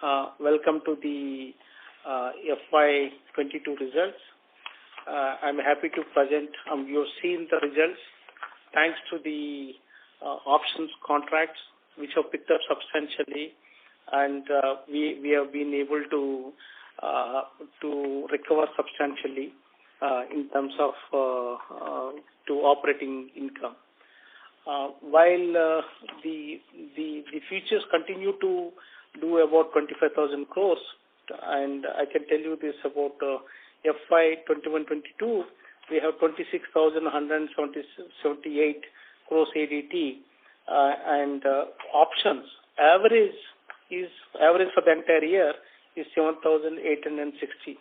Welcome to the FY22 results. I'm happy to present. You've seen the results. Thanks to the options contracts, which have picked up substantially, and we have been able to recover substantially in terms of to operating income. While the futures continue to do about 25,000 crores, and I can tell you this about FY21-22, we have 26,178 crores ADT, and options average for the entire year is 7,860.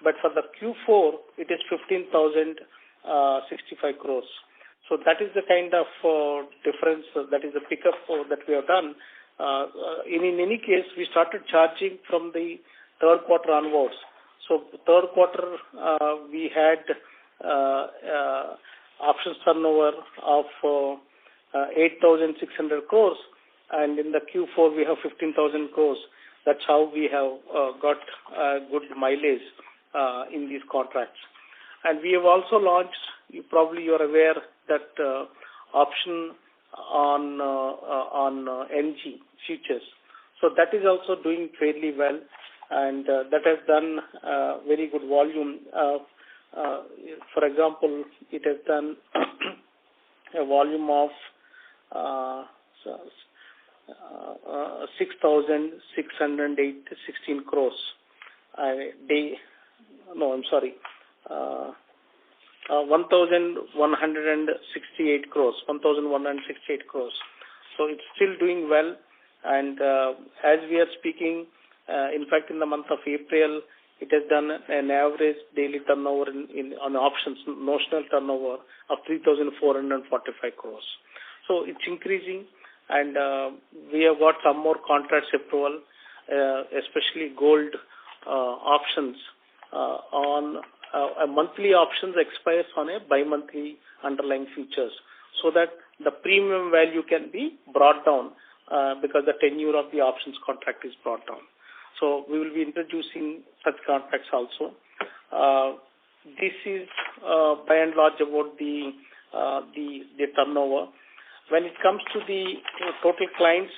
But for the Q4, it is 15,065 crores. So that is the kind of difference, that is the pickup that we have done. In any case, we started charging from the third quarter onwards. So third quarter, we had options turnover of 8,600 crores, and in the Q4 we have 15,000 crores. That's how we have got good mileage in these contracts. And we have also launched, you are aware, that option on NG futures. So that is also doing fairly well, and that has done very good volume. For example, it has done a volume of 6,616 crores a day. No, I'm sorry. 1,168 crores. 1,168 crores. So it's still doing well, and as we are speaking, in fact, in the month of April, it has done an average daily turnover on options, notional turnover of 3,445 crores. So it's increasing, and we have got some more contracts approval, especially gold options on monthly options expires on a bi-monthly underlying futures, so that the premium value can be brought down because the tenure of the options contract is brought down. So we will be introducing such contracts also. This is by and large about the turnover. When it comes to the total clients,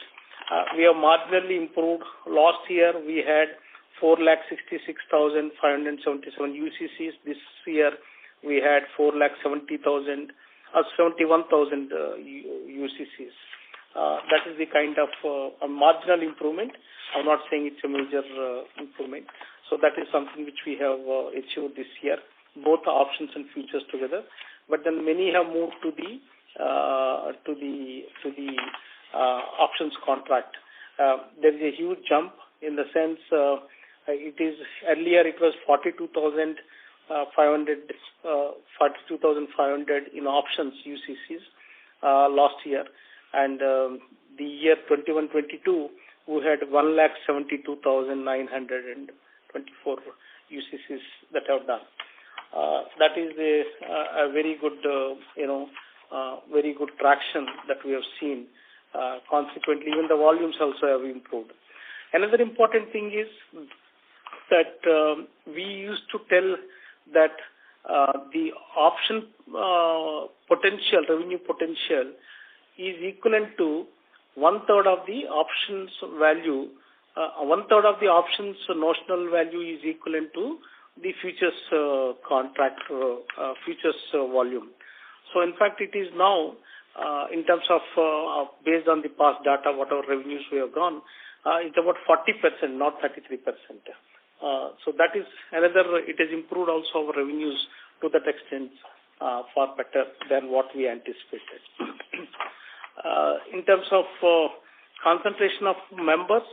we have marginally improved. Last year we had 4,66,577 UCCs. This year we had 4,71,000 UCCs. That is the kind of a marginal improvement. I'm not saying it's a major improvement. So that is something which we have achieved this year, both options and futures together. But then many have moved to the options contract. There is a huge jump in the sense it is earlier it was 42,500 in options UCCs last year, and the year 21-22 we had 1,72,924 UCCs that have done. That is a very good very good traction that we have seen. Consequently, even the volumes also have improved. Another important thing is that we used to tell that the option revenue potential is equivalent to one-third of the options value. One-third of the options notional value is equivalent to the futures contract, futures volume. So in fact, it is now in terms of based on the past data, whatever revenues we have gone, it's about 40%, not 33%. So that is another. It has improved also our revenues to that extent far better than what we anticipated. In terms of concentration of members,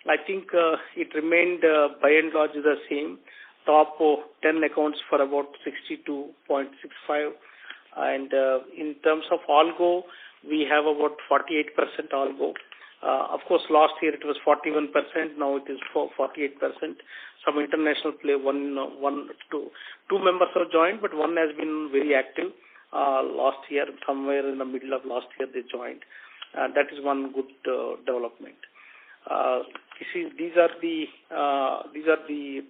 I think it remained by and large the same. Top 10 accounts for about 62.65, and in terms of algo, we have about 48% algo. Of course, last year it was 41%. Now it is 48%. Some international play, two members have joined, but one has been very active. Last year, somewhere in the middle of last year, they joined. That is one good development. these are the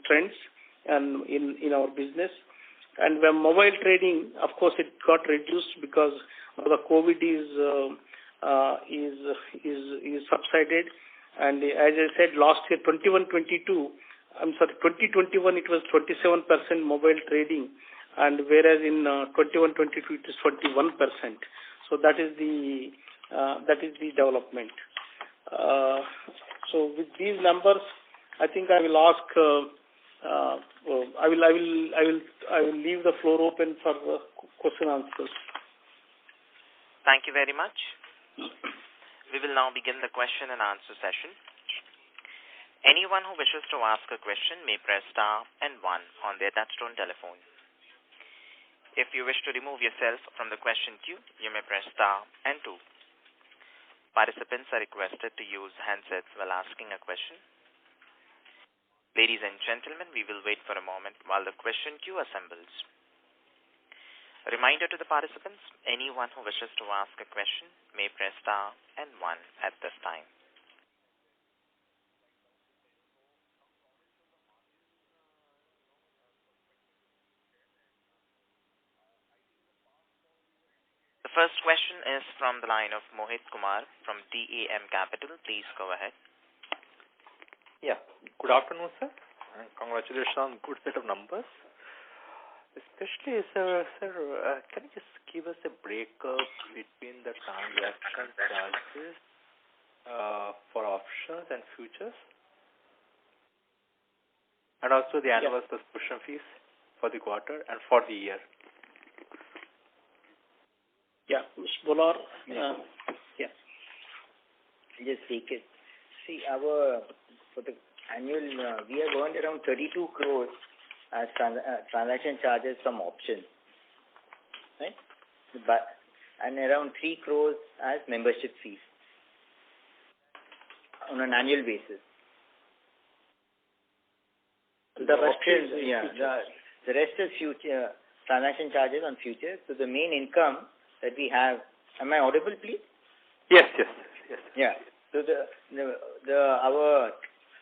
trends and in our business. And when mobile trading, of course, it got reduced because the COVID is subsided. And as I said, last year, 2021, it was 27% mobile trading, and whereas in 21-22 it is 21%. So that is the development. So with these numbers, I think I will ask. I will leave the floor open for question answers. Thank you very much. We will now begin the question and answer session. Anyone who wishes to ask a question may press star and 1 on their touchtone telephone. If you wish to remove yourself from the question queue, you may press star and 2. Participants are requested to use handsets while asking a question. Ladies and gentlemen, we will wait for a moment while the question queue assembles. A reminder to the participants, anyone who wishes to ask a question may press star and 1 at this time. The first question is from the line of Mohit Kumar from DAM Capital. Please go ahead. Yeah. Good afternoon, sir. And congratulations on good set of numbers. Especially, sir, can you just give us a breakup between the transaction charges for options and futures, and also the annual subscription fees for the quarter and for the year? Yeah, Ms. Bolar. Yeah. Just take it. See, for the annual, we have earned around 32 crores as transaction charges from options, right? And around 3 crores as membership fees on an annual basis. The rest is future transaction charges on futures. So the main income that we have. Am I audible, please? Yes. Yeah. So our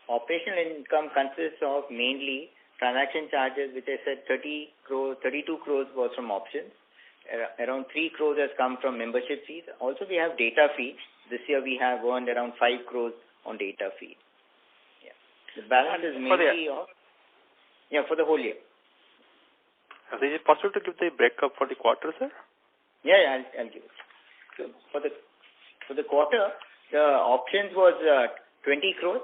operational income consists of mainly transaction charges, which I said 32 crores was from options. Around 3 crores has come from membership fees. Also, we have data fees. This year we have earned around 5 crores on data fees. Yeah. The balance is mainly for the whole year. Is it possible to give the breakup for the quarter, sir? Yeah, I'll give it. So for the quarter, the options was 20 crores,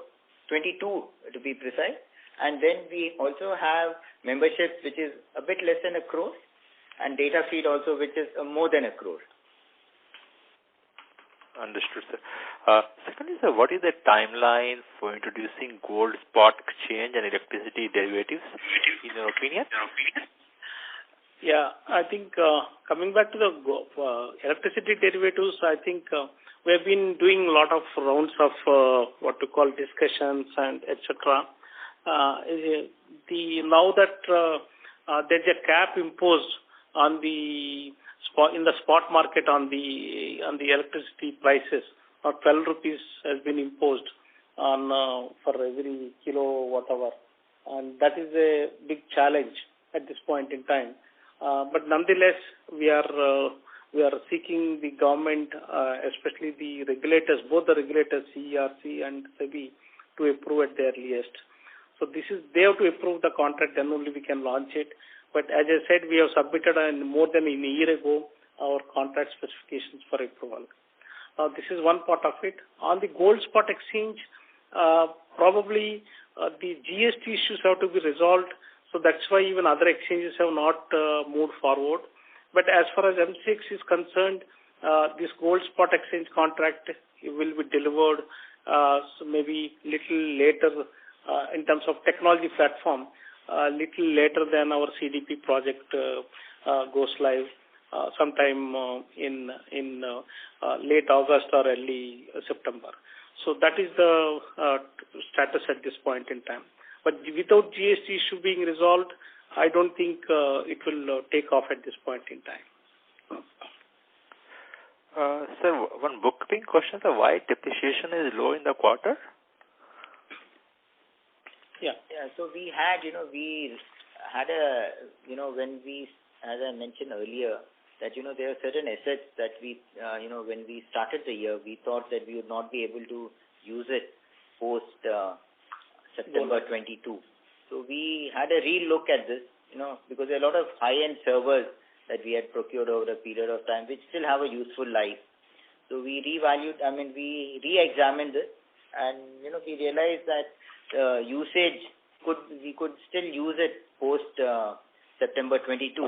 22 to be precise. And then we also have memberships, which is a bit less than 1 crore, and data feed also, which is more than 1 crore. Understood, sir. Secondly, sir, what is the timeline for introducing gold spot exchange and electricity derivatives, in your opinion? Yeah, I think coming back to the electricity derivatives, I think we have been doing a lot of rounds of discussions and etc. Now that there's a cap imposed on the spot market on the electricity prices, 12 rupees has been imposed on for every kilowatt hour, and that is a big challenge at this point in time. But nonetheless, we are seeking the government, especially the regulators, both the regulators, CERC and SEBI, to approve at the earliest. So they have to approve the contract, then only we can launch it. But as I said, we have submitted more than a year ago our contract specifications for approval. This is one part of it. On the gold spot exchange, probably the GST issues have to be resolved. So that's why even other exchanges have not moved forward. But as far as MCX is concerned, this gold spot exchange contract will be delivered so maybe little later in terms of technology platform, little later than our CDP project goes live sometime in late August or early September. So that is the status at this point in time. But without GST issue being resolved, I don't think it will take off at this point in time. Sir, one bookkeeping question, sir. Why depreciation is low in the quarter? Yeah. Yeah. So we had when we, as I mentioned earlier, that, there are certain assets that we, when we started the year, we thought that we would not be able to use it post September 22. So we had a relook at this, because there are a lot of high-end servers that we had procured over a period of time, which still have a useful life. So we we re-examined this, and, we realized that usage we could still use it post September 22.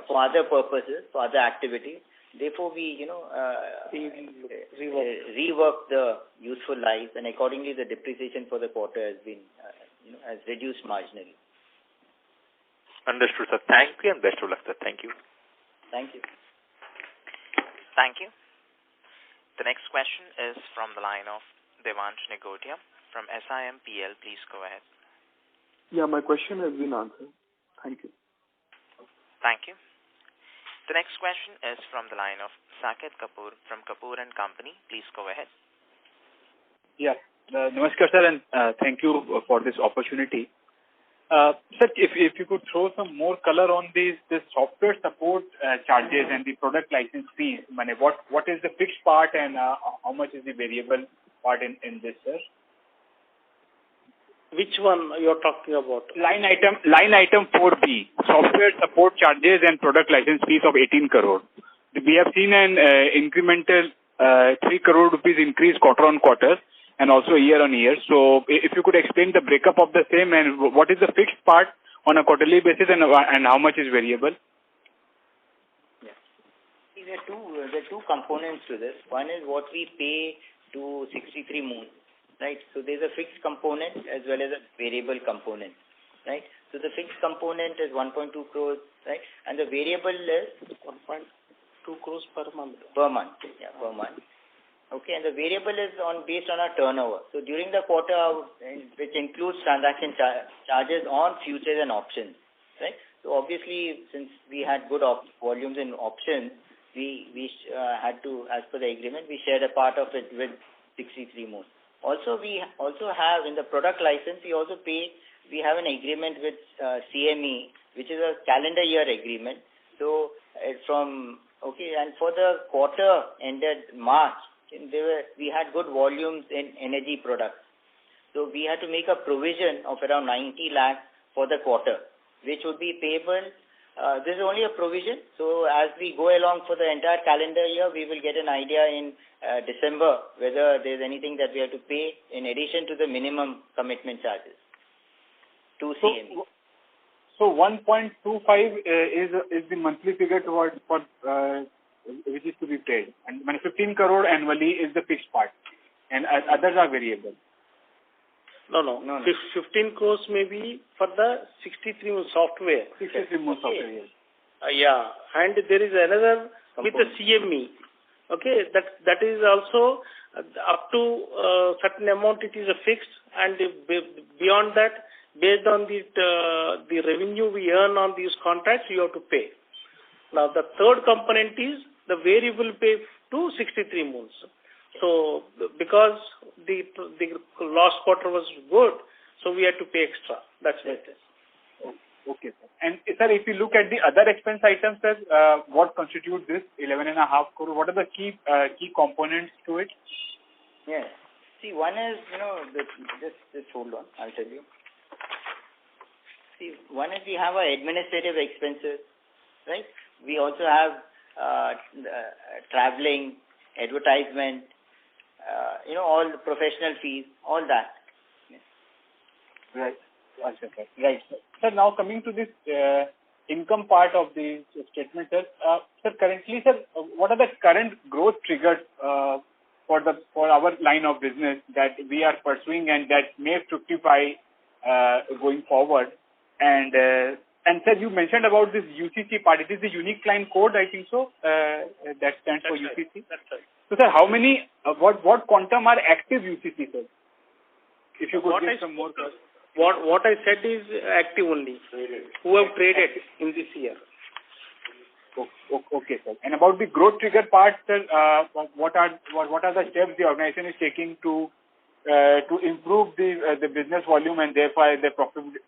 For other purposes, for other activities. Therefore, we, rework the useful life, and accordingly, the depreciation for the quarter has been, has reduced marginally. Understood, sir. Thank you, and best of luck, sir. Thank you. Thank you. Thank you. The next question is from the line of Devansh Negotia from SIMPL. Please go ahead. Yeah, my question has been answered. Thank you. Thank you. The next question is from the line of Saket Kapoor from Kapoor and Company. Please go ahead. Yeah. Namaskar, sir, and thank you for this opportunity. Sir, if you could throw some more color on this software support charges and the product license fees. What is the fixed part and how much is the variable part in this, sir? Which one you're talking about? Line item 4B, software support charges and product license fees of 18 crore. We have seen an incremental 3 crore rupees increase quarter on quarter and also year on year. So if you could explain the breakup of the same and what is the fixed part on a quarterly basis and how much is variable? Yeah. See, there are two components to this. One is what we pay to 63 Moon. Right, so there's a fixed component as well as a variable component, right? So the fixed component is 1.2 crores, right, and the variable is 1.2 crores per month. Per month. Okay, and the variable is based on our turnover. So during the quarter, which includes transaction charges on futures and options, right? So obviously, since we had good volumes in options, we had to, as per the agreement, we shared a part of it with 63 Moon. Also, we also have in the product license, we have an agreement with CME, which is a calendar year agreement. So and for the quarter ended March, we had good volumes in energy products. So we had to make a provision of around 90 lakhs for the quarter, which would be payable. This is only a provision. So as we go along for the entire calendar year, we will get an idea in December whether there's anything that we have to pay in addition to the minimum commitment charges to CME. So 1.25 is the monthly figure for which is to be paid, and 15 crore annually is the fixed part, and others are variable. No. 15 crores may be for the 63 Moon software. 63 Moon software, yes. Yeah, and there is another with the CME. Okay, that is also up to certain amount it is a fixed, and beyond that, based on the revenue we earn on these contracts, you have to pay. Now the third component is the variable pay to 63 Moons. So because the last quarter was good, so we had to pay extra. That's what it is. Okay, sir. And sir, if you look at the other expense items, sir, what constitute this 11.5 crore? What are the key components to it? Yes. See, one is, just hold on, I'll tell you. See, one is we have our administrative expenses, right? We also have traveling, advertisement, all the professional fees, all that. Yes. Right. Right. Sir, now coming to this income part of the statement, sir. Sir, currently, sir, what are the current growth triggers for our line of business that we are pursuing and that may fructify going forward? And sir, you mentioned about this UCC part. It is the unique client code, I think so. That stands for UCC. That's right. So, sir, how many? What quantum are active UCC, sir? If you could give some more. What I said is active only. Who have traded in this year. Okay, sir. And about the growth trigger part, sir, what are the steps the organization is taking to to improve the business volume and therefore the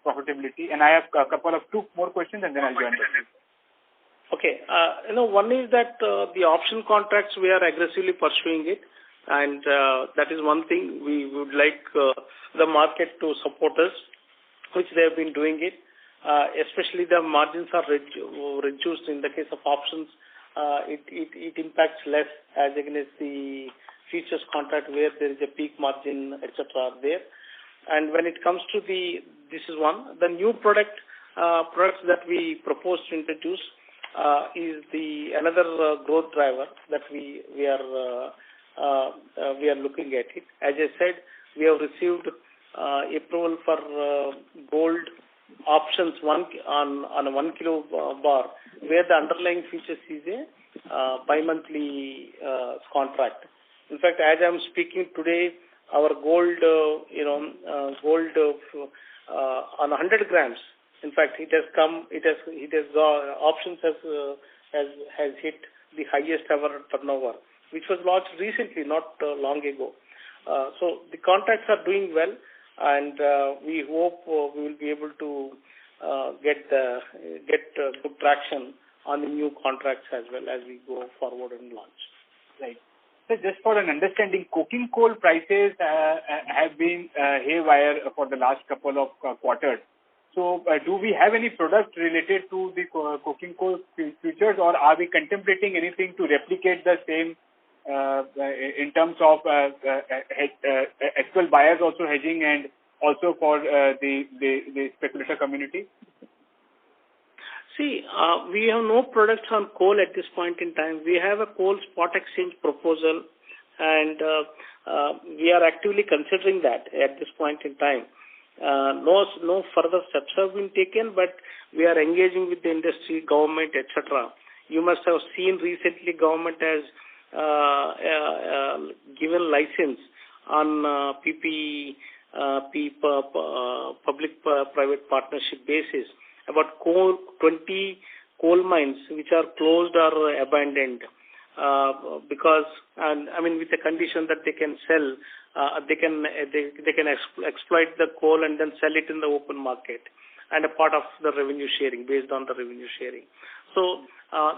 profitability? And I have a couple of two more questions, and then I'll join the Okay. One is that the option contracts, we are aggressively pursuing it. And that is one thing we would like the market to support us, which they have been doing it. Especially the margins are reduced in the case of options. It impacts less as against the futures contract where there is a peak margin, etc. there. And when it comes to this is one. The new products that we propose to introduce is another growth driver that we are looking at it. As I said, we have received approval for gold options on a 1 kilo bar, where the underlying features is a bi-monthly contract. In fact, as I am speaking today, our gold, on 100 grams. In fact, it has options has hit the highest ever turnover, which was launched recently, not long ago. So the contracts are doing well, and we hope we will be able to get good traction on the new contracts as well as we go forward and launch. Right. So just for an understanding, coking coal prices have been haywire for the last couple of quarters. So do we have any product related to the coking coal futures, or are we contemplating anything to replicate the same in terms of actual buyers also hedging and also for the speculator community? See, we have no products on coal at this point in time. We have a coal spot exchange proposal, and we are actively considering that at this point in time. No further steps have been taken, but we are engaging with the industry, government, etc. You must have seen recently government has given license on public-private partnership basis about 20 coal mines which are closed or abandoned because, with the condition that they can sell, they can exploit the coal and then sell it in the open market, and a part of the revenue sharing based on the revenue sharing. So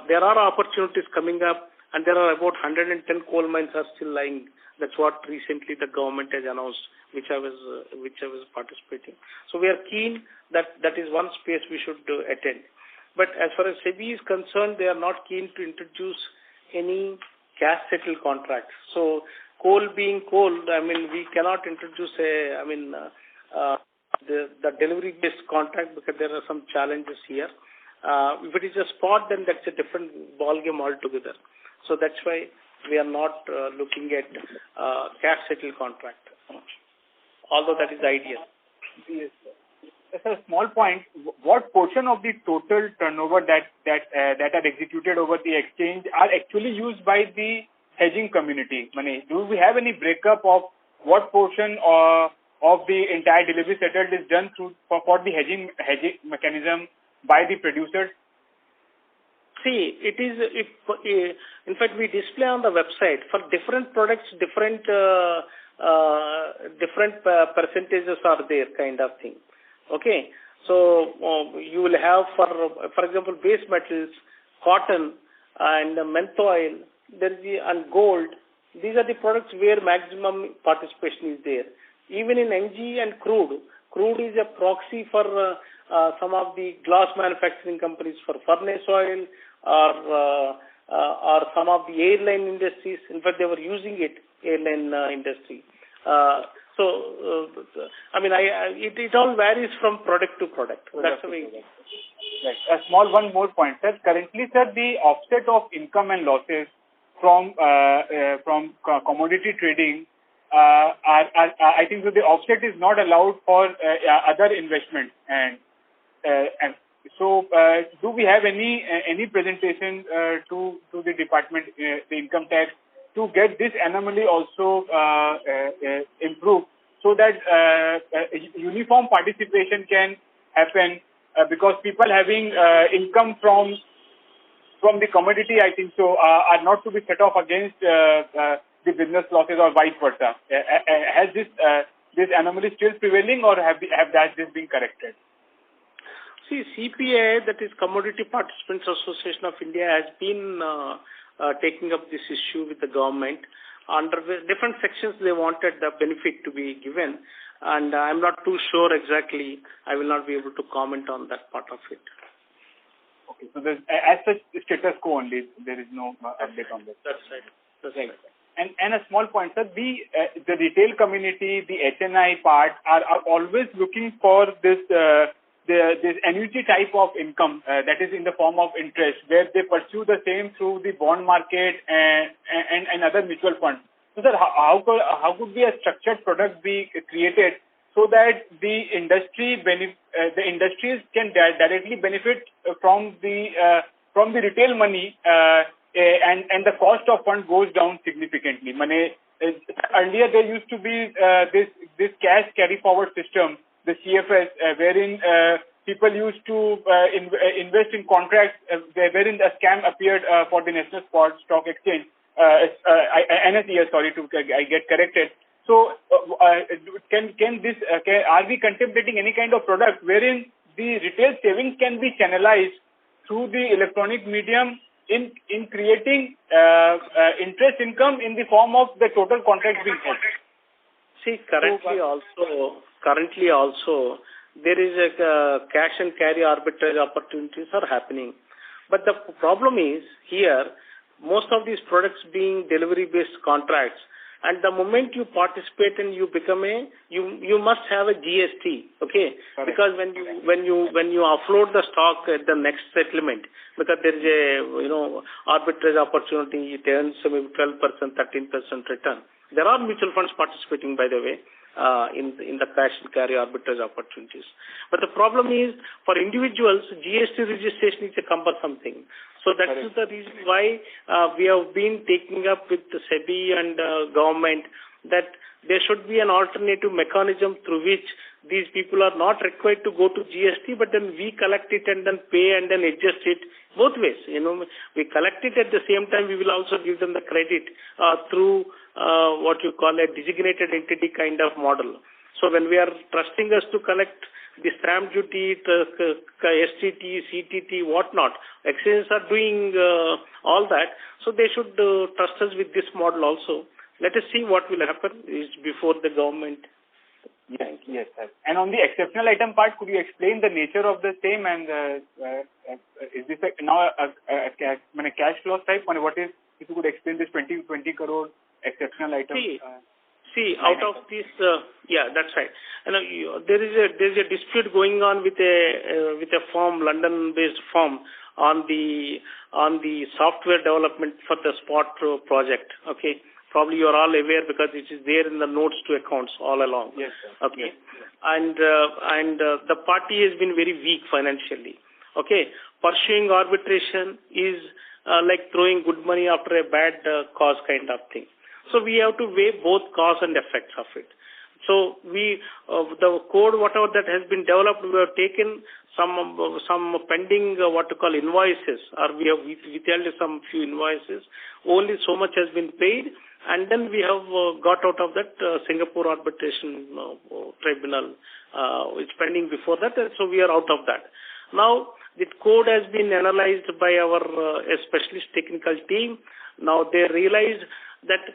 there are opportunities coming up, and there are about 110 coal mines are still lying. That's what recently the government has announced, which I was participating. So we are keen that is one space we should attend. But as far as SEBI is concerned, they are not keen to introduce any cash settled contracts. So coal being coal, we cannot introduce the delivery based contract because there are some challenges here. If it is a spot, then that's a different ballgame altogether. So that's why we are not looking at cash settled contract, although that is ideal. Yes, sir. As a small point, what portion of the total turnover that are executed over the exchange are actually used by the hedging community? Do we have any breakup of what portion of the entire delivery settled is done for the hedging mechanism by the producers? See, it is. In fact, we display on the website for different products, different percentages are there, kind of thing. Okay, so you will have for example, base metals, cotton, and mentho oil, and gold. These are the products where maximum participation is there. Even in NG and crude is a proxy for some of the glass manufacturing companies for furnace oil or some of the airline industries. In fact, they were using it, airline industry. It all varies from product to product. That's the way it is. Right. A small one more point, sir. Currently, sir, the offset of income and losses from commodity trading, I think that the offset is not allowed for other investments, and so do we have any presentation to the department, the income tax, to get this anomaly also improved, so that uniform participation can happen, because people having income from the commodity, I think so, are not to be set off against the business losses or vice versa. Has this anomaly still prevailing, or have that just been corrected? See, CPA, that is Commodity Participants Association of India, has been taking up this issue with the government. Under the different sections, they wanted the benefit to be given, and I'm not too sure exactly. I will not be able to comment on that part of it. Okay, so there's, as such, status quo only. There is no update on this. That's right. That's right. And a small point, sir, the retail community, the HNI part are always looking for this annuity type of income that is in the form of interest, where they pursue the same through the bond market and other mutual funds. So, sir, how could be a structured product be created so that the industries can directly benefit from the retail money and the cost of fund goes down significantly? Earlier there used to be this cash carry forward system, the CFS, wherein people used to invest in contracts wherein a scam appeared for the National Stock Exchange, NSE, sorry, I get corrected. So, are we contemplating any kind of product wherein the retail savings can be channelized through the electronic medium in creating interest income in the form of the total contract being held? See, currently also, there is a cash and carry arbitrage opportunities are happening. But the problem is here, most of these products being delivery-based contracts, and the moment you participate and you become you must have a GST, okay? Correct. Because when you offload the stock at the next settlement, because there is a arbitrage opportunity, it earns maybe 12%, 13% return. There are mutual funds participating, by the way, in the cash and carry arbitrage opportunities. But the problem is, for individuals, GST registration is a cumbersome thing. So that is the reason why we have been taking up with the SEBI and government that there should be an alternative mechanism through which these people are not required to go to GST, but then we collect it and then pay and then adjust it both ways. We collect it at the same time. We will also give them the credit through what you call a designated entity kind of model. So when we are trusting us to collect the stamp duty, STT, CTT, whatnot, exchanges are doing all that. So they should trust us with this model also. Let us see what will happen is before the government. Yes, sir. And on the exceptional item part, could you explain the nature of the same, and is this now a cash flow type? What is, if you could explain this 20 crore exceptional item? See, out of this, that's right. There is a dispute going on with a firm, London-based firm, on the software development for the spot pro-project. Okay, probably you are all aware because it is there in the notes to accounts all along. Yes, sir. Okay, yes. And the party has been very weak financially. Okay, pursuing arbitration is like throwing good money after a bad cause kind of thing. So we have to weigh both cause and effects of it. So the code, whatever that has been developed, we have taken some pending what to call invoices, or we have withheld some few invoices. Only so much has been paid, and then we have got out of that Singapore arbitration tribunal. It's pending before that, so we are out of that. Now the code has been analyzed by our specialist technical team. Now they realized that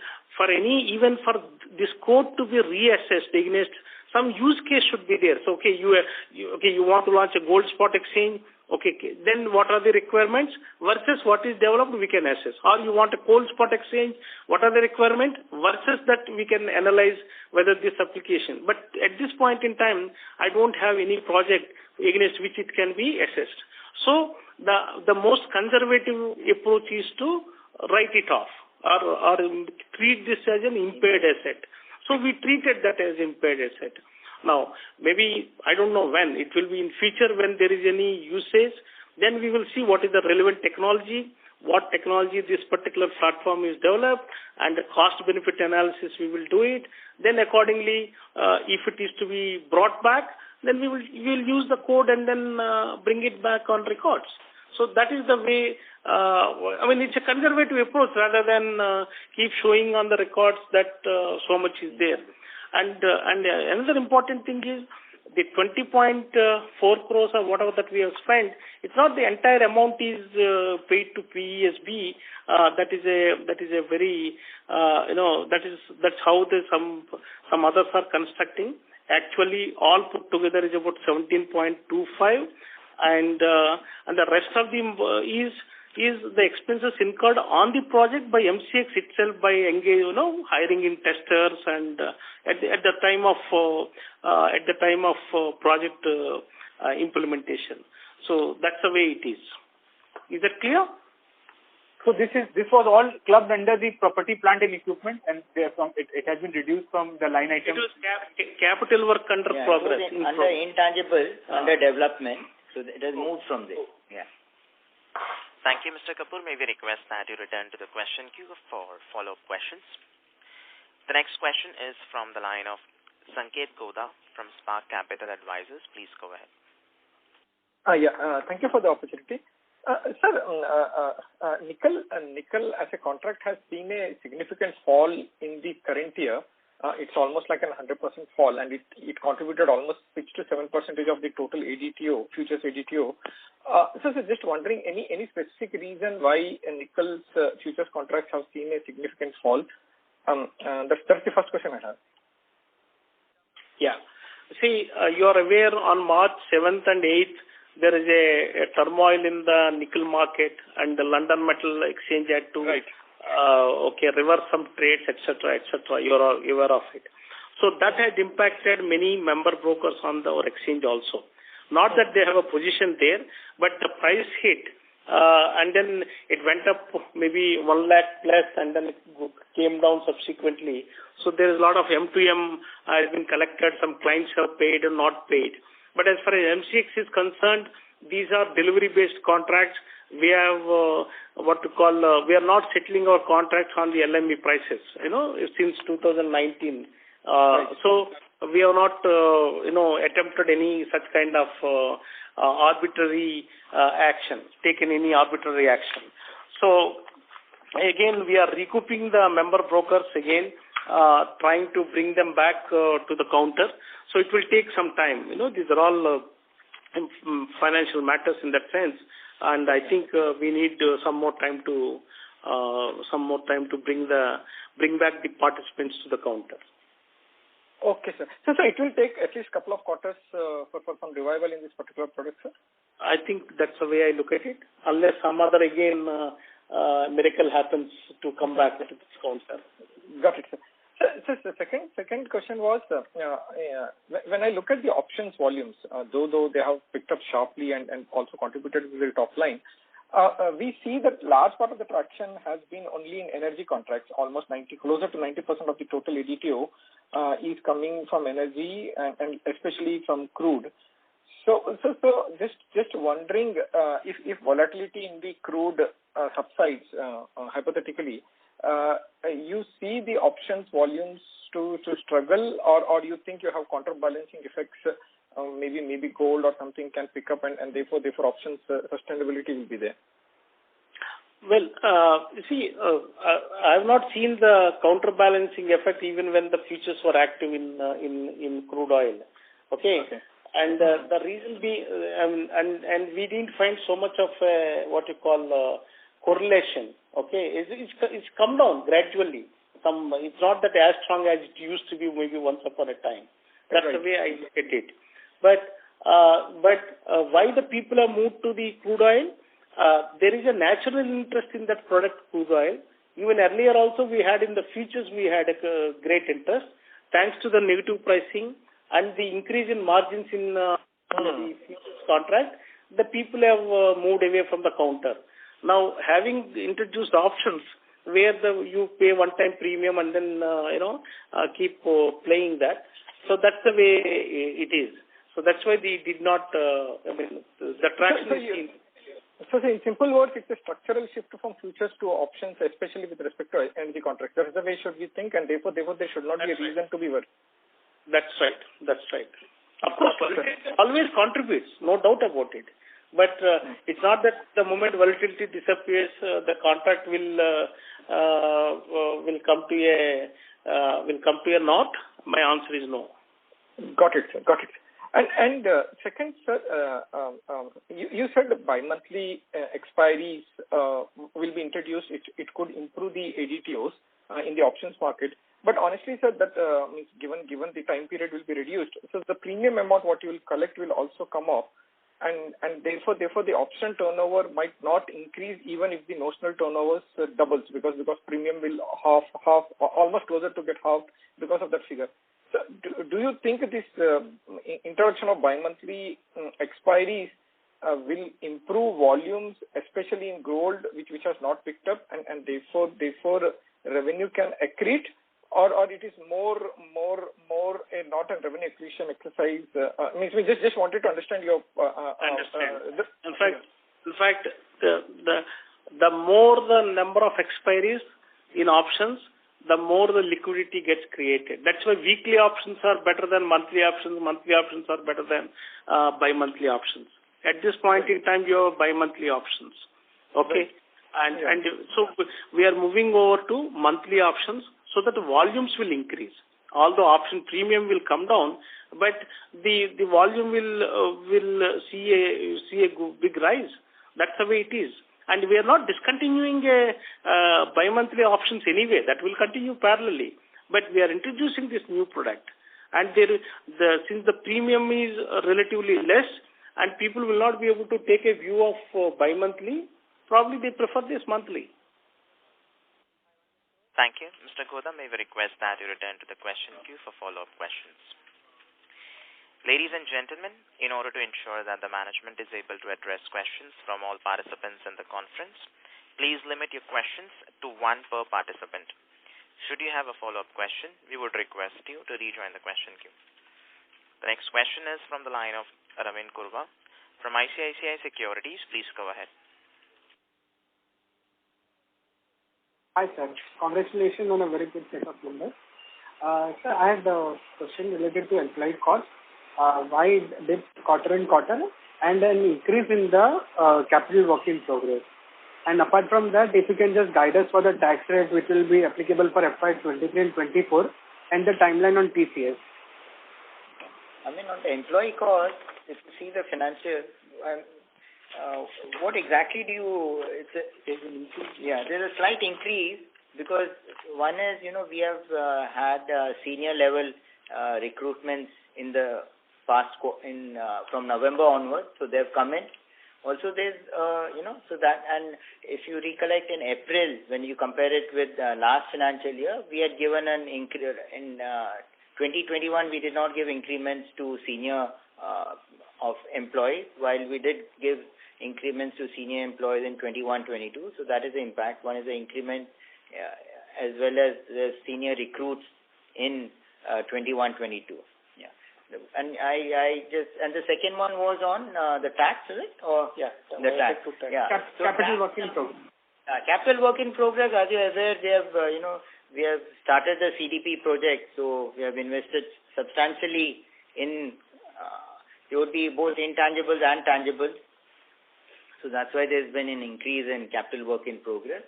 even for this code to be reassessed against some use case should be there. So you want to launch a gold spot exchange. Okay, then what are the requirements versus what is developed we can assess. Or you want a cold spot exchange, what are the requirements versus that we can analyze whether this application. But at this point in time, I don't have any project against which it can be assessed. So the most conservative approach is to write it off or treat this as an impaired asset. So we treated that as impaired asset. Now, maybe, I don't know when, it will be in future when there is any usage, then we will see what is the relevant technology, what technology this particular platform is developed, and the cost-benefit analysis we will do it. Then accordingly, if it is to be brought back, then we will use the code and then bring it back on records. So that is the way, it's a conservative approach rather than keep showing on the records that so much is there. And another important thing is the 20.4 crores or whatever that we have spent. It's not the entire amount is paid to PESB. That is a very that's how some others are constructing. Actually, all put together is about 17.25, and the rest of the is the expenses incurred on the project by MCX itself by hiring in testers and at the time of project implementation. So that's the way it is. Is that clear? So this was all clubbed under the property, plant and equipment, and it has been reduced from the line item. It was capital work under progress. Under intangible, under development. So it has moved from there. Yeah. Thank you, Mr. Kapoor. May we request that you return to the question queue for follow-up questions. The next question is from the line of Sanket Goda from Spark Capital Advisors. Please go ahead. Thank you for the opportunity. Sir, nickel as a contract has seen a significant fall in the current year. It's almost like a 100% fall, and it contributed almost 6 to 7% of the total ADTO, futures ADTO. So just wondering, any specific reason why nickel's futures contracts have seen a significant fall? That's the first question I have. Yeah. See, you are aware on March 7th and 8th, there is a turmoil in the nickel market, and the London Metal Exchange had to reverse some trades, etc., etc. You are aware of it. So that had impacted many member brokers on our exchange also. Not that they have a position there, but the price hit, and then it went up maybe 1 lakh plus, and then it came down subsequently. So there is a lot of M2M has been collected. Some clients have paid and not paid. But as far as MCX is concerned, these are delivery-based contracts. We have we are not settling our contracts on the LME prices, since 2019. So we have not, attempted any such kind of arbitrary action, taken any arbitrary action. So again, we are recouping the member brokers again, trying to bring them back to the counter. So it will take some time. These are all financial matters in that sense, and I think we need some more time to bring back the participants to the counter. Okay, sir. So it will take at least a couple of quarters for some revival in this particular product, sir? I think that's the way I look at it. Unless some other, miracle happens to come back to this counter. Got it, sir. So the second question was, when I look at the options volumes, though they have picked up sharply and also contributed to the top line, we see that large part of the traction has been only in energy contracts. Almost closer to 90% of the total ADTO is coming from energy and especially from crude. So just wondering if volatility in the crude subsides, hypothetically, you see the options volumes to struggle, or you think you have counterbalancing effects, maybe gold or something can pick up and therefore options sustainability will be there? Well, I have not seen the counterbalancing effect even when the futures were active in crude oil. Okay. And the reason being, and we didn't find so much of correlation. Okay, it's come down gradually. It's not that as strong as it used to be maybe once upon a time. That's the way I look at it. But why the people have moved to the crude oil? There is a natural interest in that product, crude oil. Even earlier also we had in the futures, we had a great interest. Thanks to the negative pricing and the increase in margins in the futures contract, the people have moved away from the counter. Now, having introduced options where you pay one-time premium and then, keep playing that. So that's the way it is. So that's why they did not, the traction is seen. So in simple words, it's a structural shift from futures to options, especially with respect to energy contracts. That's the way should we think, and therefore there should not be a reason to be worried. That's right. Of course, it always contributes, no doubt about it. But it's not that the moment volatility disappears, the contract will come to a knot. My answer is no. Got it, sir. Got it. And second, sir, you said the bi-monthly expiries will be introduced. It could improve the ADTOs in the options market. But honestly, sir, that means given the time period will be reduced, so the premium amount what you will collect will also come up, and therefore the option turnover might not increase even if the notional turnovers doubles because premium will half almost closer to get halved because of that figure. So do you think this introduction of bi-monthly expiries will improve volumes, especially in gold, which has not picked up, and therefore revenue can accrete, or it is more not a revenue accretion exercise? Means we just wanted to understand your. Understand. In fact, the more the number of expiries in options, the more the liquidity gets created. That's why weekly options are better than monthly options. Monthly options are better than bi-monthly options. At this point in time, you have bi-monthly options. Okay? Right. And so we are moving over to monthly options so that the volumes will increase. Although option premium will come down, but the volume will see a big rise. That's the way it is. And we are not discontinuing bi-monthly options anyway. That will continue parallelly. But we are introducing this new product. And since the premium is relatively less and people will not be able to take a view of bi-monthly, probably they prefer this monthly. Thank you. Mr. Godha, may we request that you return to the question queue for follow-up questions. Ladies and gentlemen, in order to ensure that the management is able to address questions from all participants in the conference, please limit your questions to one per participant. Should you have a follow-up question, we would request you to rejoin the question queue. The next question is from the line of Ravin Kurwa from ICICI Securities. Please go ahead. Hi, sir. Congratulations on a very good set of numbers. Sir, I had a question related to employee cost. Why did quarter and quarter and an increase in the capital work in progress? And apart from that, if you can just guide us for the tax rate which will be applicable for FY23 and 24 and the timeline on TCS. I mean, on the employee cost, if you see the financials, what exactly do you... There's an increase. Yeah, there's a slight increase because one is, we have had senior level recruitments in the past from November onwards, so they've come in. Also, there's so that, and if you recollect in April when you compare it with last financial year, we had given an increase in 2021. We did not give increments to senior of employees, while we did give increments to senior employees in 21-22. So that is the impact. One is the increment as well as the senior recruits in 21-22. And and the second one was on the tax, is it? Or the tax. Yeah. Capital work in progress. Capital work in progress. As you're aware, they have we have started the CDP project, so we have invested substantially in. There would be both intangibles and tangibles. So that's why there's been an increase in capital work in progress.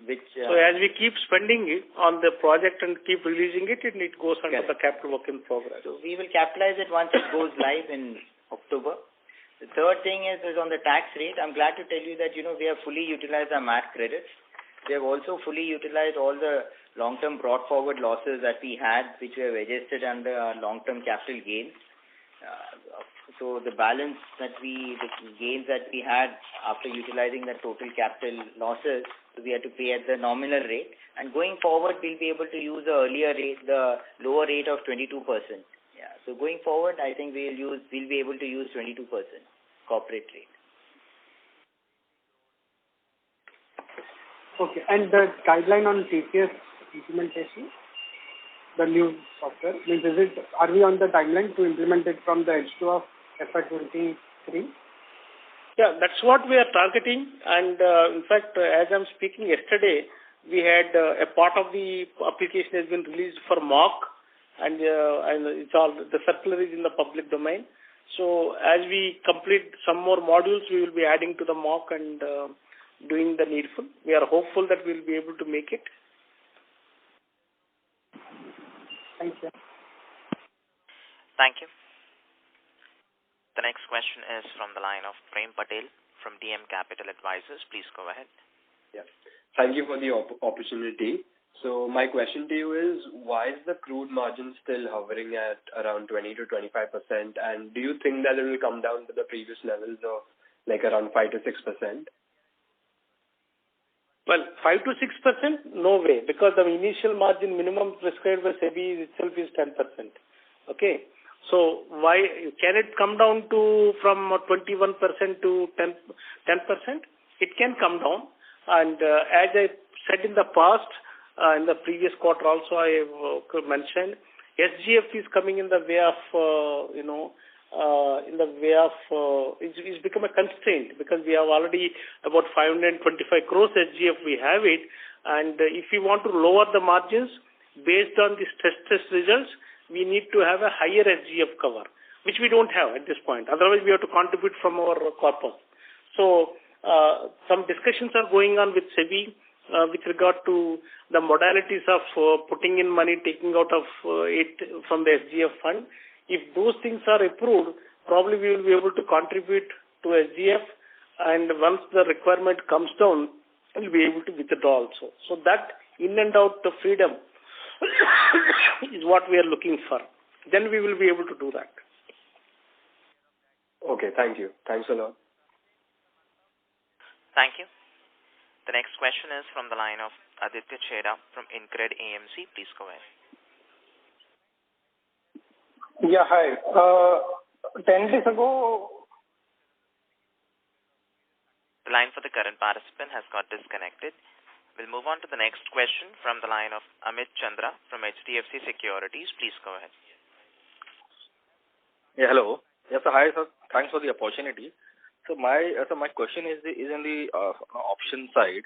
So as we keep spending it on the project and keep releasing it, it goes under the capital work in progress. So we will capitalize it once it goes live in October. The third thing is on the tax rate. I'm glad to tell you that, we have fully utilized our MAT credits. We have also fully utilized all the long-term brought forward losses that we had, which we have adjusted under our long-term capital gains. So the balance the gains that we had after utilizing the total capital losses, so we had to pay at the nominal rate. And going forward, we'll be able to use the earlier rate, the lower rate of 22%. Yeah. So going forward, I think we'll be able to use 22% corporate rate. Okay. And the guideline on TCS implementation, the new software, are we on the timeline to implement it from the H2 of FY23? Yeah, that's what we are targeting. And in fact, as I'm speaking yesterday, we had a part of the application has been released for mock, and it's all the circular is in the public domain. So as we complete some more modules, we will be adding to the mock and doing the needful. We are hopeful that we will be able to make it. Thank you. Thank you. The next question is from the line of Prem Patel from DM Capital Advisors. Please go ahead. Yeah. Thank you for the opportunity. So my question to you is, why is the crude margin still hovering at around 20 to 25%? And do you think that it will come down to the previous levels of like around 5 to 6%? Well, 5 to 6%, no way, because the initial margin minimum prescribed by SEBI itself is 10%. Okay. So why can it come down to from 21% to 10%? It can come down, and as I said in the past, in the previous quarter also I have mentioned, SGF is coming in the way of it's become a constraint, because we have already about 525 crores SGF we have it, and if we want to lower the margins based on the stress test results, we need to have a higher SGF cover, which we don't have at this point. Otherwise, we have to contribute from our corpus. So, some discussions are going on with SEBI with regard to the modalities of putting in money, taking out of it from the SGF fund. If those things are approved, probably we will be able to contribute to SGF, and once the requirement comes down, we'll be able to withdraw also. So that in and out the freedom is what we are looking for. Then we will be able to do that. Okay, thank you. Thanks a lot. Thank you. The next question is from the line of Aditya Chheda from InCred AMC. Please go ahead. Yeah, hi. 10 days ago... The line for the current participant has got disconnected. We'll move on to the next question from the line of Amit Chandra from HDFC Securities. Please go ahead. Yeah, hello. Yes, hi, sir. Thanks for the opportunity. So my question is in the option side.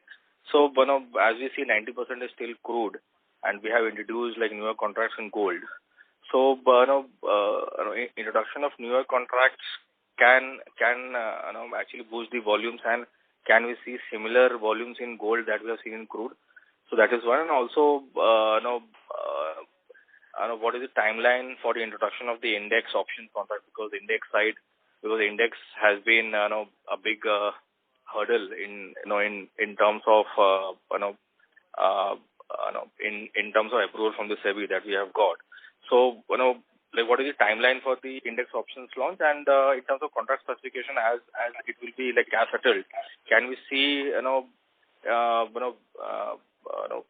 So, as we see, 90% is still crude, and we have introduced like newer contracts in gold. So, introduction of newer contracts can actually boost the volumes, and can we see similar volumes in gold that we have seen in crude? So that is one. And also, what is the timeline for the introduction of the index option contract? Because index has been a big hurdle in terms of in terms of approval from the SEBI that we have got. So like what is the timeline for the index options launch, and in terms of contract specification, as it will be like gas settled, can we see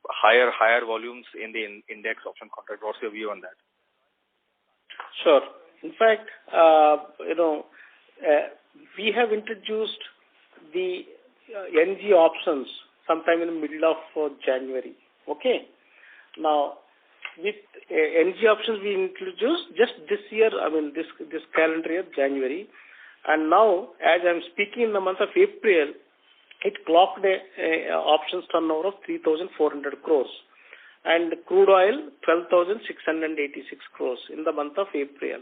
higher volumes in the index option contract? What's your view on that? Sure. In fact, we have introduced the NG options sometime in the middle of January. Okay. Now, with NG options we introduced just this year, this calendar year, January. And now, as I'm speaking, in the month of April, it clocked a options turnover of 3,400 crores. And crude oil, 12,686 crores in the month of April.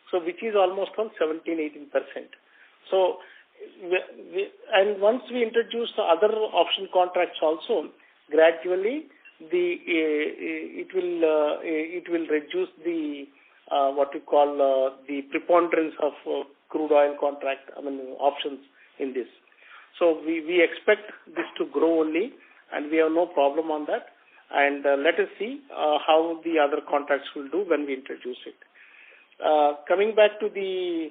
So, which is almost on 17-18%. So, and once we introduce the other option contracts also, gradually it will reduce the what we call the preponderance of crude oil contract, options in this. So we expect this to grow only, and we have no problem on that. And let us see how the other contracts will do when we introduce it. Coming back to the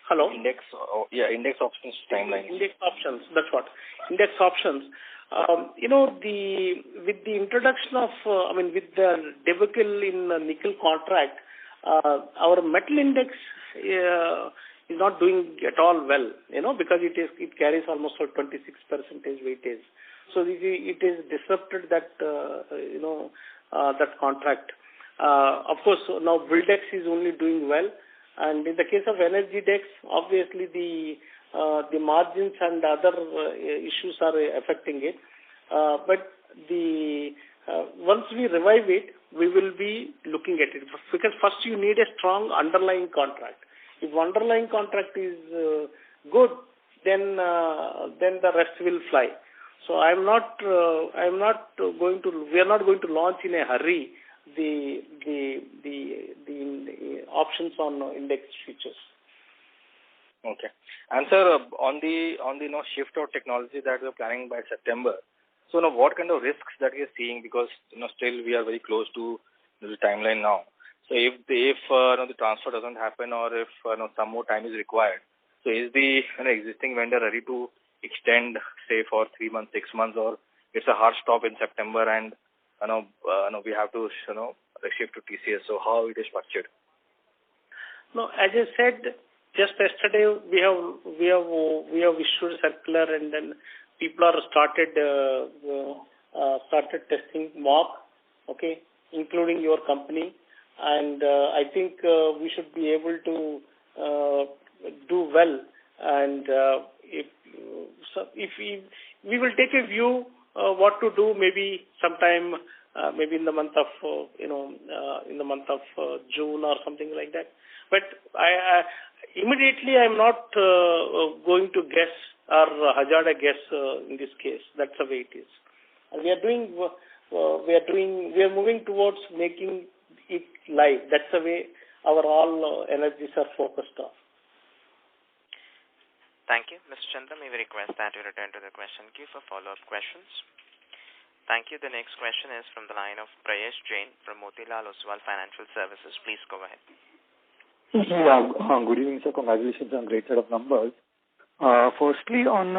hello? Index options timeline. Index options, that's what. Index options. With the introduction of, with the debacle in the nickel contract, our metal index is not doing at all well, because it carries almost 26% weightage. So it is disrupted that, that contract. Of course, now Bulldex is only doing well. And in the case of Energy Dex, obviously the margins and other issues are affecting it. But once we revive it, we will be looking at it. Because first you need a strong underlying contract. If underlying contract is good, then the rest will fly. So we are not going to launch in a hurry the options on index futures. Okay. And sir, on the shift of technology that we're planning by September, so now what kind of risks that you're seeing, because still we are very close to the timeline now. So if the transfer doesn't happen, or if some more time is required, so is the existing vendor ready to extend, say, for 3 months, 6 months, or it's a hard stop in September and we have to shift to TCS? So how it is structured? No, as I said just yesterday, we have issued a circular, and then people are started testing mock, okay, including your company, and I think we should be able to do well. And if we will take a view what to do, maybe sometime maybe in the month of June or something like that. But I immediately I'm not going to guess or hazard a guess in this case. That's the way it is. And we are moving towards making it live. That's the way our all energies are focused on. Thank you. Mr. Chandra, may we request that you return to the question queue for follow-up questions. Thank you. The next question is from the line of Prayesh Jain from Motilal Oswal Financial Services. Please go ahead. Yeah, good evening, sir. Congratulations on a great set of numbers. Firstly, on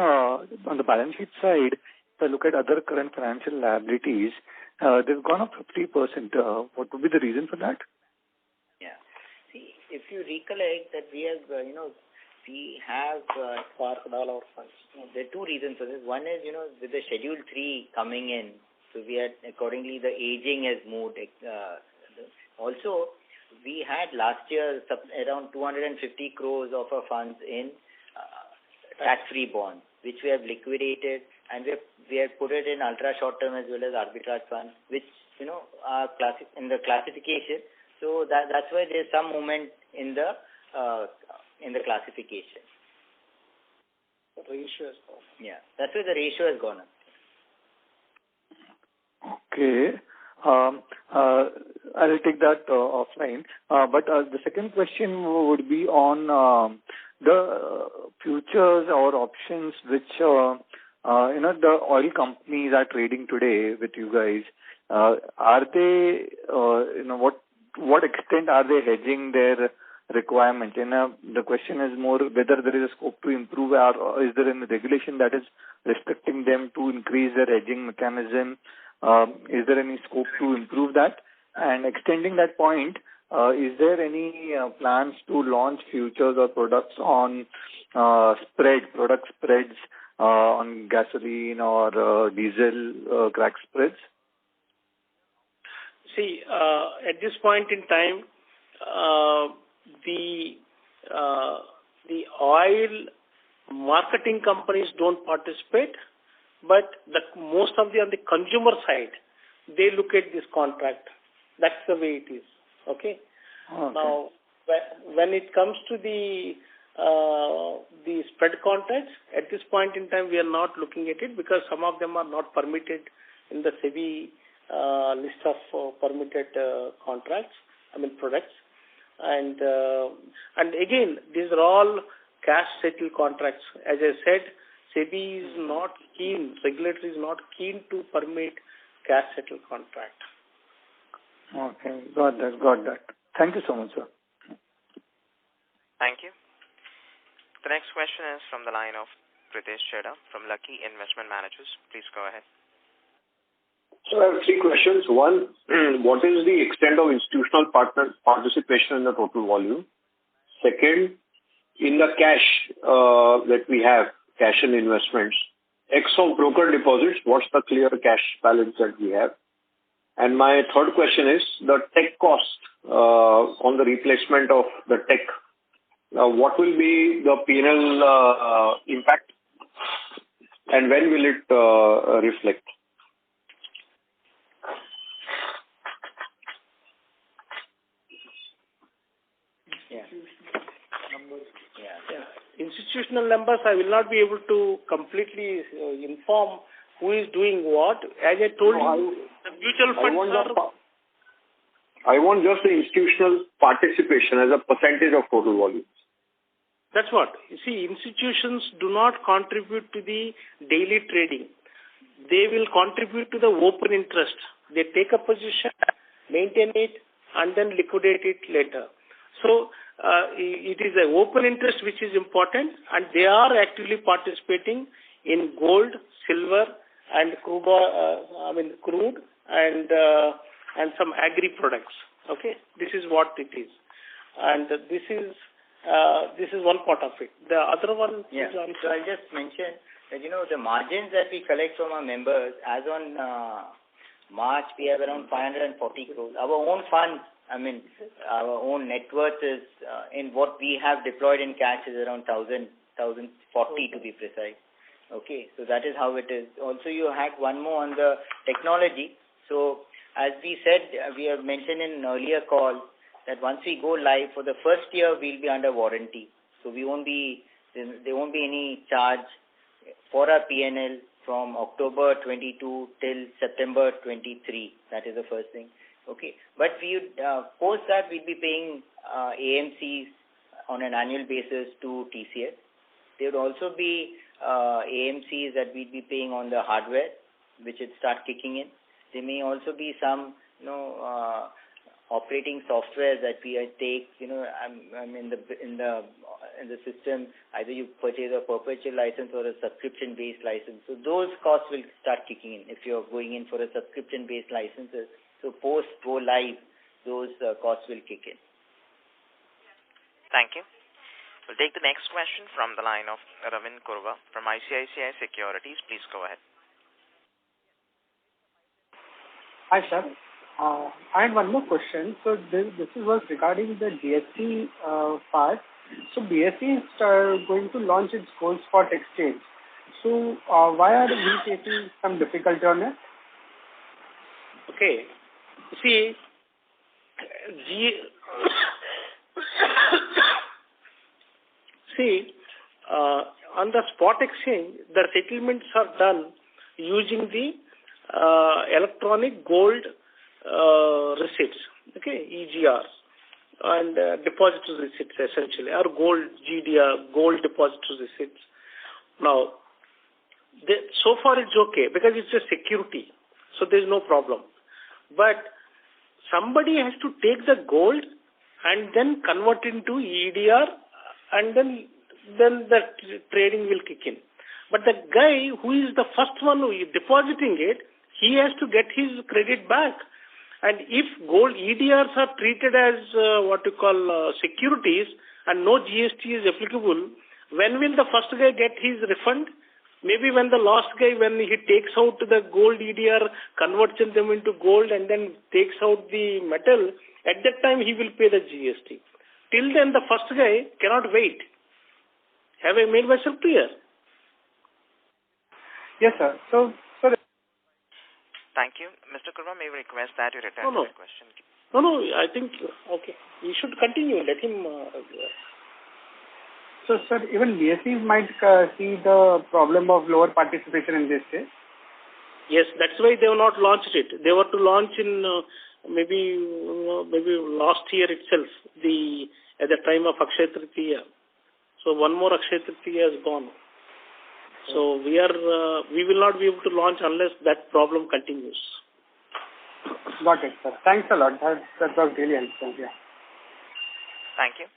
the balance sheet side, if I look at other current financial liabilities, they've gone up 50%. What would be the reason for that? Yeah. See, if you recollect that we have, we have parked all our funds. There are two reasons for this. One is, with the Schedule 3 coming in, so we had accordingly the aging has moved. Also, we had last year around 250 crores of our funds in tax-free bonds, which we have liquidated, and we have put it in ultra short-term as well as arbitrage funds, which are in the classification. So that's why there's some movement in the classification. The ratio has gone up. Yeah, that's why the ratio has gone up. Okay. I'll take that offline. But the second question would be on the futures or options which the oil companies are trading today with you guys. Are they what extent are they hedging their requirement? The question is more whether there is a scope to improve, or is there any regulation that is restricting them to increase their hedging mechanism? Is there any scope to improve that? And extending that point, is there any plans to launch futures or products on product spreads on gasoline or diesel crack spreads? See, at this point in time, the oil marketing companies don't participate, but most of on the consumer side, they look at this contract. That's the way it is. Okay. Now, when it comes to the spread contracts, at this point in time, we are not looking at it because some of them are not permitted in the SEBI list of permitted contracts. Products. And again, these are all cash settled contracts. As I said, SEBI is not keen, regulatory is not keen to permit cash settled contract. Okay, got that. Thank you so much, sir. Thank you. The next question is from the line of Pritesh Chheda from Lucky Investment Managers. Please go ahead. So I have three questions. One, what is the extent of institutional participation in the total volume? Second, in the cash that we have, cash and investments, X of broker deposits, what's the clear cash balance that we have? And my third question is the tech cost on the replacement of the tech. What will be the P&L impact, and when will it reflect? Institutional numbers, I will not be able to completely inform who is doing what. As I told you, the mutual funds I want just the institutional participation as a percentage of total volumes. That's what. You see, institutions do not contribute to the daily trading. They will contribute to the open interest. They take a position, maintain it, and then liquidate it later. So, it is an open interest which is important, and they are actively participating in gold, silver, and crude, and some agri products. Okay, this is what it is, and this is one part of it. The other one is also. So I'll just mention that the margins that we collect from our members, as on March, we have around 540 crores. Our own funds, our own net worth is in what we have deployed in cash is around 1,040 to be precise. Okay, so that is how it is. Also, you had one more on the technology. So, as we said, we have mentioned in an earlier call that once we go live for the first year, we'll be under warranty. So there won't be any charge for our P&L from October 22 till September 23. That is the first thing. Okay, but we post that we'll be paying AMCs on an annual basis to TCS. There would also be AMCs that we'll be paying on the hardware, which would start kicking in. There may also be some, operating software that we take, in the system. Either you purchase a perpetual license or a subscription-based license. So those costs will start kicking in if you're going in for a subscription-based licenses. So post go live, those costs will kick in. Thank you. We'll take the next question from the line of Ravin Kurwa from ICICI Securities. Please go ahead. Hi, sir. I had one more question. So this was regarding the BSE part. So BSE is going to launch its gold spot exchange. So why are we facing some difficulty on it? Okay. See, on the spot exchange, the settlements are done using the electronic gold receipts, okay, EGR, and depository receipts essentially, or gold GDR, gold depository receipts. Now, so far it's okay because it's a security, so there's no problem. But somebody has to take the gold and then convert into EDR, and then the trading will kick in. But the guy who is the first one who is depositing it, he has to get his credit back. And if gold EDRs are treated as securities and no GST is applicable, when will the first guy get his refund? Maybe when the last guy, when he takes out the gold EDR, converts them into gold and then takes out the metal, at that time he will pay the GST. Till then the first guy cannot wait. Have I made myself clear? Yes, sir. So thank you. Mr. Kurwa, may we request that you return to the question? No, I think, okay. You should continue. Let him... So, sir, even BSEs might see the problem of lower participation in this case? Yes, that's why they have not launched it. They were to launch in maybe last year itself, at the time of Akshaya Tritiya. So one more Akshaya Tritiya has gone. So we will not be able to launch unless that problem continues. Got it, sir. Thanks a lot. That was really helpful. Yeah. Thank you.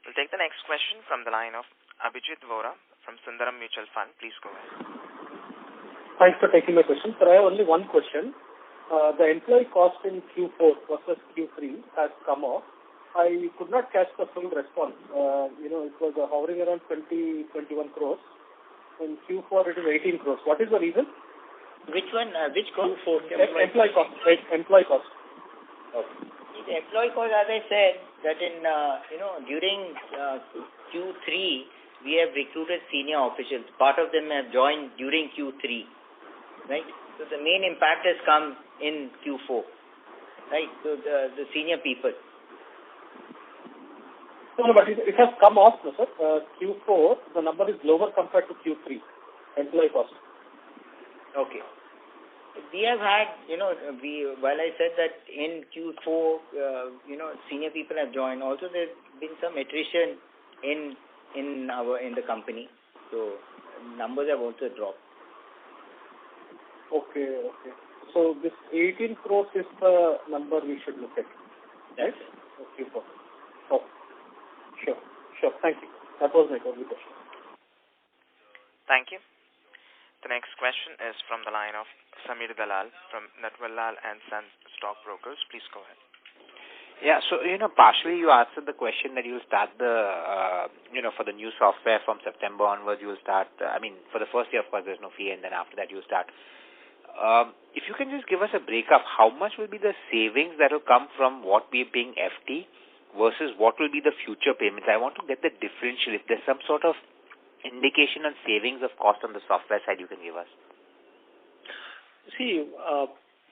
We'll take the next question from the line of Abhijit Vora from Sundaram Mutual Fund. Please go ahead. Thanks for taking my question. Sir, I have only one question. The employee cost in Q4 versus Q3 has come off. I could not catch the full response. It was hovering around 20-21 crores. In Q4, it is 18 crores. What is the reason? Which one? Which cost? Employee cost. Right, employee cost. Okay. The employee cost, as I said, that in during Q3 we have recruited senior officials. Part of them have joined during Q3, right? So the main impact has come in Q4, right? So the senior people. No, but it has come off, no, sir. Q4, the number is lower compared to Q3, employee cost. Okay. We have had, while I said that in Q4, senior people have joined, also there's been some attrition in the company. So numbers have also dropped. Okay. So this 18 crores is the number we should look at. Yes. Right? Q4. Oh, sure. Thank you. That was my only question. Thank you. The next question is from the line of Samir Dalal from Natwallal and Sons Stockbrokers. Please go ahead. Yeah, so, partially you answered the question that you'll start for the new software from September onwards, you'll start, for the first year, of course, there's no fee, and then after that, you'll start. If you can just give us a breakup, how much will be the savings that will come from what we're paying FT versus what will be the future payments? I want to get the differential. If there's some sort of indication on savings of cost on the software side you can give us. See,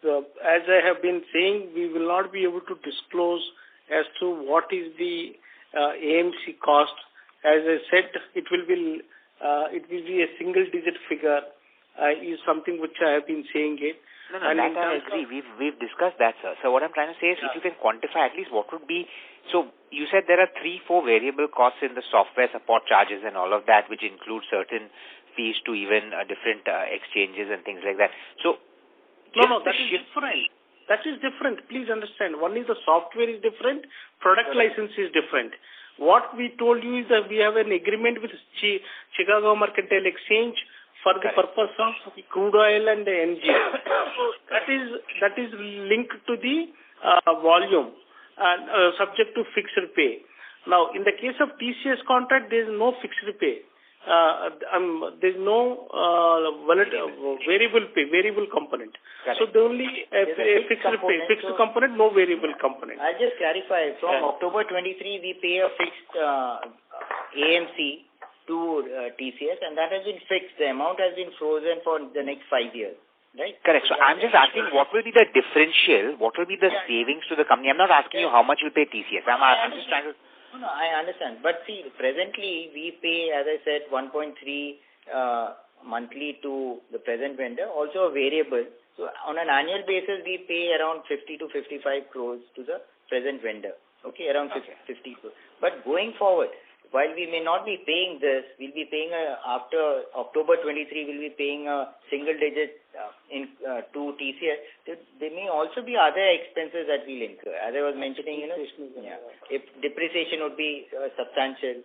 as I have been saying, we will not be able to disclose as to what is the AMC cost. As I said, it will be a single-digit figure. Is something which I have been saying it. No, that I agree. We've discussed that, sir. So what I'm trying to say is, if you can quantify at least what would be. So you said there are 3-4 variable costs in the software support charges and all of that, which include certain fees to even different exchanges and things like that. So no, that is different. That is different. Please understand. One is the software is different, product license is different. What we told you is that we have an agreement with Chicago Mercantile Exchange for the purpose of crude oil and the NG. So that is linked to the volume and subject to fixed pay. Now, in the case of TCS contract, there is no fixed pay. There is no variable component. Correct. So the only fixed component, no variable component. I'll just clarify. From October 23, we pay a fixed AMC to TCS, and that has been fixed. The amount has been frozen for the next 5 years. Right? Correct. So I'm just asking, what will be the differential? What will be the savings to the company? I'm not asking you how much you pay TCS. I'm just trying to. No, I understand. But see, presently we pay, as I said, 1.3 monthly to the present vendor, also a variable. So on an annual basis, we pay around 50 to 55 crores to the present vendor. Okay, around 50 crores. But going forward, while we may not be paying this, we'll be paying after October 23, we'll be paying a single digit to TCS. There may also be other expenses that we'll incur. As I was mentioning, if depreciation would be substantial,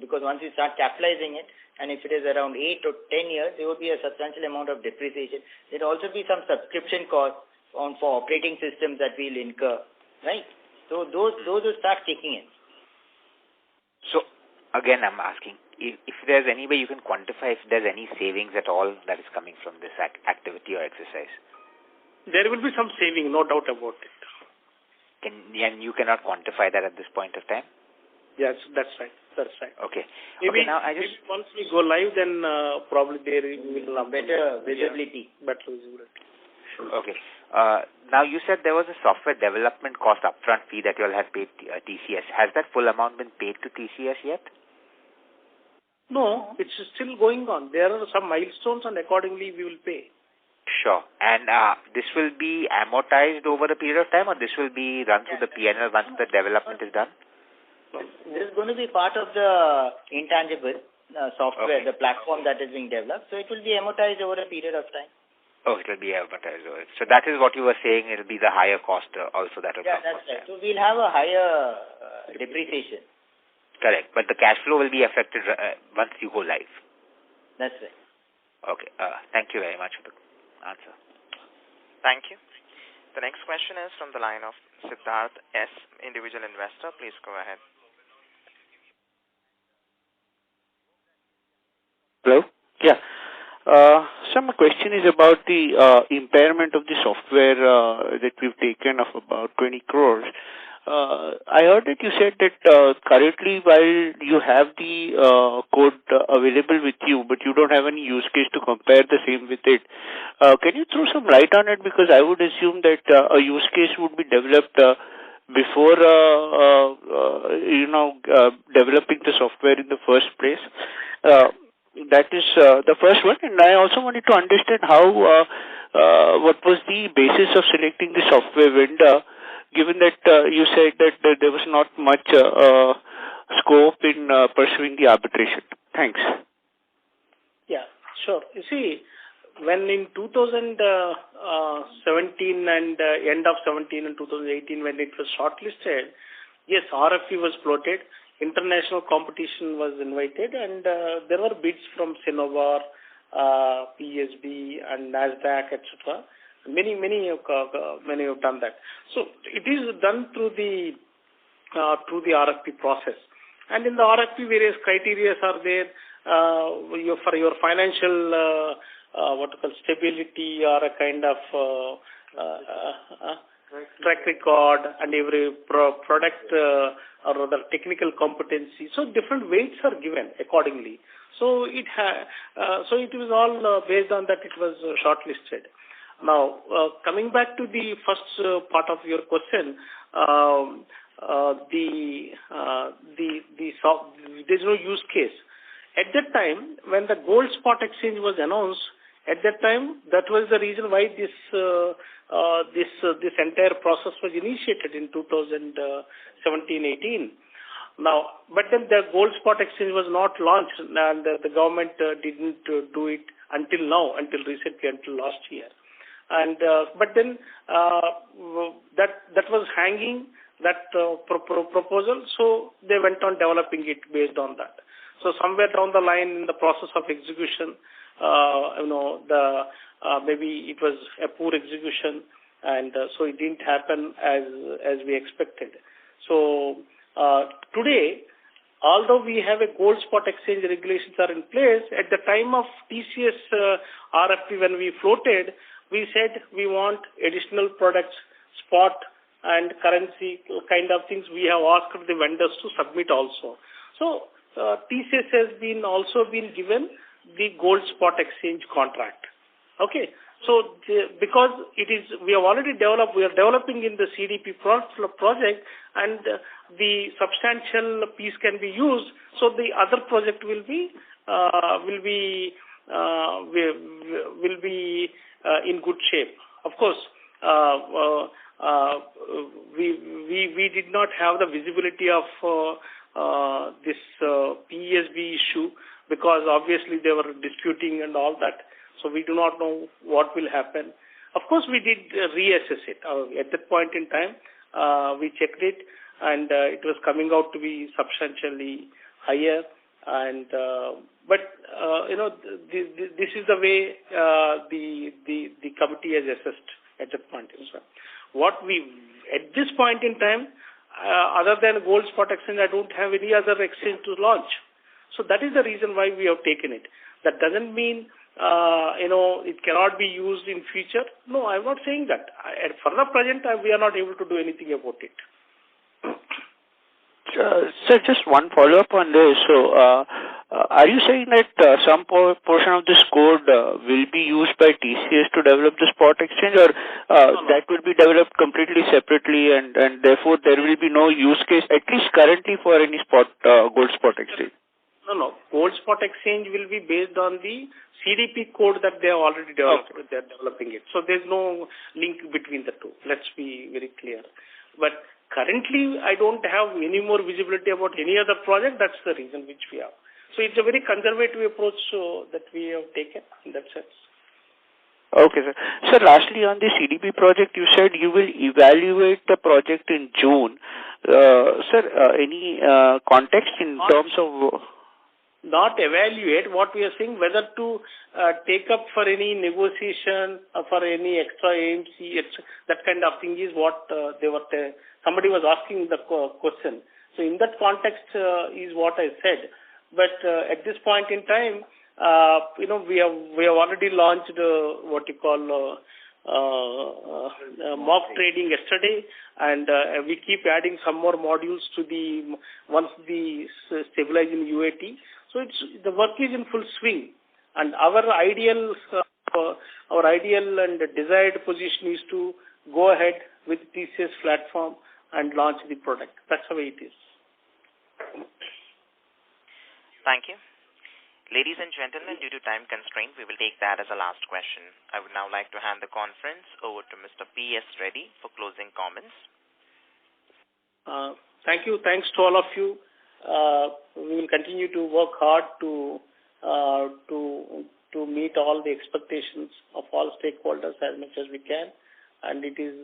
because once we start capitalizing it, and if it is around 8 or 10 years, there would be a substantial amount of depreciation. There will also be some subscription costs for operating systems that we'll incur, right? So those will start kicking in. So, again, I'm asking, if there's any way you can quantify if there's any savings at all that is coming from this activity or exercise. There will be some saving, no doubt about it. And you cannot quantify that at this point of time? Yes, that's right. Okay. Maybe once we go live, then probably there will be better visibility. Okay. Now, you said there was a software development cost upfront fee that you all had paid TCS. Has that full amount been paid to TCS yet? No, it's still going on. There are some milestones, and accordingly we will pay. Sure. And this will be amortized over a period of time, or this will be run through the P&L once the development is done? This is going to be part of the intangible software, the platform that is being developed. So it will be amortized over a period of time. Oh, it will be amortized over it. So that is what you were saying, it will be the higher cost also that will come. Yeah, that's right. So we'll have a higher depreciation. Correct. But the cash flow will be affected once you go live. That's right. Okay. Thank you very much for the answer. Thank you. The next question is from the line of Siddharth S., individual investor. Please go ahead. Hello? Yeah. So my question is about the impairment of the software that we've taken of about 20 crores. I heard that you said that currently while you have the code available with you, but you don't have any use case to compare the same with it. Can you throw some light on it? Because I would assume that a use case would be developed before developing the software in the first place? That is the first one. And I also wanted to understand how, what was the basis of selecting the software vendor, given that you said that there was not much scope in pursuing the arbitration. Thanks. Yeah, sure. You see, when in 2017 and end of 17 and 2018, when it was shortlisted, yes, RFP was floated, international competition was invited, and there were bids from Cinnobar, PSB, and NASDAQ, etc. Many have done that. So it is done through the RFP process, and in the RFP, various criteria are there for your financial stability or a kind of track record and every product or rather technical competency. So different weights are given accordingly. So it was all based on that it was shortlisted. Now, coming back to the first part of your question, there's no use case. At that time, when the gold spot exchange was announced, at that time, that was the reason why this entire process was initiated in 2017-18. Now, but then the gold spot exchange was not launched, and the government didn't do it until now, until recently, until last year. And but then that was hanging, that proposal, so they went on developing it based on that. So somewhere down the line in the process of execution, maybe it was a poor execution, and so it didn't happen as we expected. So today, although we have a gold spot exchange regulations are in place, at the time of TCS RFP when we floated, we said we want additional products, spot and currency kind of things. We have asked the vendors to submit also. So TCS has also been given the gold spot exchange contract. Okay. So because we have already developed, we are developing in the CDP project, and the substantial piece can be used. So the other project will be in good shape. Of course, we did not have the visibility of this PSB issue, because obviously they were disputing and all that. So we do not know what will happen. Of course, we did reassess it. At that point in time, we checked it, and it was coming out to be substantially higher. And this is the way the committee has assessed at that point in time. At this point in time, other than gold spot exchange, I don't have any other exchange to launch. So that is the reason why we have taken it. That doesn't mean it cannot be used in future. No, I'm not saying that. For the present, we are not able to do anything about it. Sir, just one follow-up on this. So, are you saying that some portion of this code will be used by TCS to develop the spot exchange, or that will be developed completely separately, and therefore there will be no use case, at least currently, for any gold spot exchange? No. Gold spot exchange will be based on the CDP code that they have already developed. Okay. They are developing it. So there's no link between the two. Let's be very clear. But currently, I don't have any more visibility about any other project. That's the reason which we have. So it's a very conservative approach that we have taken in that sense. Okay, sir. Sir, lastly, on the CDP project, you said you will evaluate the project in June. Sir, any context in terms of... Not evaluate. What we are saying, whether to take up for any negotiation, for any extra AMC, that kind of thing is what somebody was asking the question. So in that context is what I said. But at this point in time, we have already launched what you call mock trading yesterday, and we keep adding some more modules to once the stabilize in UAT. So the work is in full swing, and our ideal and desired position is to go ahead with TCS platform and launch the product. That's the way it is. Thank you. Ladies and gentlemen, due to time constraint, we will take that as a last question. I would now like to hand the conference over to Mr. P.S. Reddy for closing comments. Thank you. Thanks to all of you. We will continue to work hard to meet all the expectations of all stakeholders as much as we can. And it is,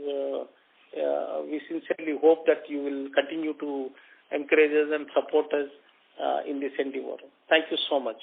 we sincerely hope that you will continue to encourage us and support us in this endeavor. Thank you so much.